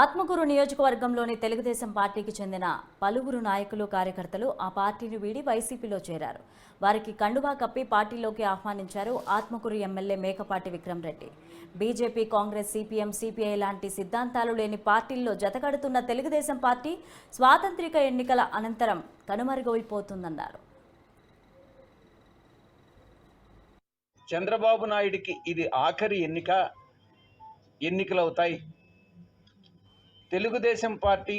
ఆత్మకూరు నియోజకవర్గంలోని తెలుగుదేశం పార్టీకి చెందిన పలువురు నాయకులు కార్యకర్తలు ఆ పార్టీని వీడి వైసీపీలో చేరారు. వారికి కండువా కప్పి పార్టీలోకి ఆహ్వానించారు Atmakur MLA Mekapati Vikram Reddy. BJP, Congress, CPM, CPI లాంటి సిద్ధాంతాలు లేని పార్టీల్లో జతకడుతున్న తెలుగుదేశం పార్టీ స్వాతంత్రిక ఎన్నికల అనంతరం కనుమరుగైపోతుందన్నారు. చంద్రబాబు నాయుడికి ఇది ఆఖరి ఎన్నికలవుతాయి. తెలుగుదేశం పార్టీ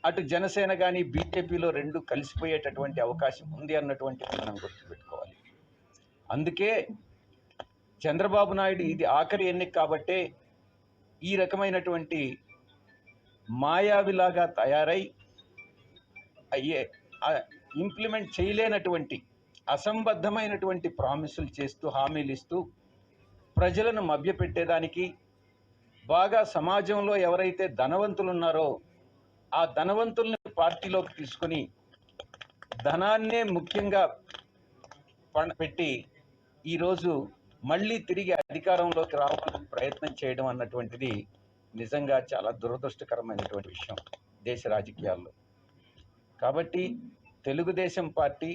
అటు జనసేన కానీ బీజేపీలో రెండు కలిసిపోయేటటువంటి అవకాశం ఉంది అన్నటువంటిది మనం గుర్తుపెట్టుకోవాలి. అందుకే చంద్రబాబు నాయుడు ఇది ఆఖరి ఎన్నిక కాబట్టే ఈ రకమైనటువంటి మాయావిలాగా తయారై ఇంప్లిమెంట్ చేయలేనటువంటి అసంబద్ధమైనటువంటి ప్రామిసులు చేస్తూ హామీలు ఇస్తూ ప్రజలను మభ్యపెట్టేదానికి, బాగా సమాజంలో ఎవరైతే ధనవంతులు ఉన్నారో ఆ ధనవంతుల్ని పార్టీలోకి తీసుకుని ధనాన్నే ముఖ్యంగా పెట్టి ఈరోజు మళ్ళీ తిరిగి అధికారంలోకి రావాలని ప్రయత్నం చేయడం అన్నటువంటిది నిజంగా చాలా దురదృష్టకరమైనటువంటి విషయం దేశ రాజకీయాల్లో. కాబట్టి తెలుగుదేశం పార్టీ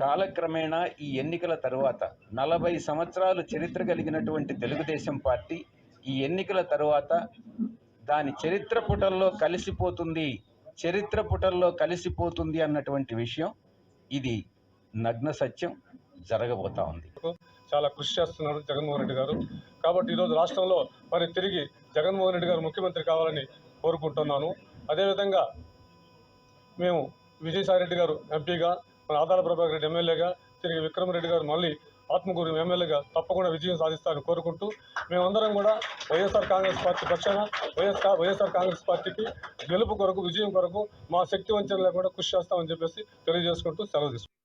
కాలక్రమేణా ఈ ఎన్నికల తరువాత 40 సంవత్సరాలు చరిత్ర కలిగినటువంటి తెలుగుదేశం పార్టీ ఈ ఎన్నికల తరువాత దాని చరిత్ర పుటల్లో కలిసిపోతుంది అన్నటువంటి విషయం ఇది నగ్న సత్యం జరగబోతా ఉంది. చాలా కృషి చేస్తున్నారు జగన్మోహన్ రెడ్డి గారు. కాబట్టి ఈరోజు రాష్ట్రంలో మరి తిరిగి జగన్మోహన్ రెడ్డి గారు ముఖ్యమంత్రి కావాలని కోరుకుంటున్నాను. అదేవిధంగా మేము విజయసాయి రెడ్డి గారు ఎంపీగా, మన ఆదాల ప్రభాకర్ రెడ్డి ఎమ్మెల్యేగా, తిరిగి విక్రమరెడ్డి గారు మళ్ళీ ఆత్మకూరు ఎమ్మెల్యేగా తప్పకుండా విజయం సాధిస్తారని కోరుకుంటూ మేమందరం కూడా వైఎస్ఆర్ కాంగ్రెస్ పార్టీ పక్షాన వైఎస్ఆర్ కాంగ్రెస్ పార్టీకి గెలుపు కొరకు, విజయం కొరకు మా శక్తి వంచన లేకుండా కృషి చేస్తామని చెప్పేసి తెలియజేసుకుంటూ సెలవు తీసుకుంటాం.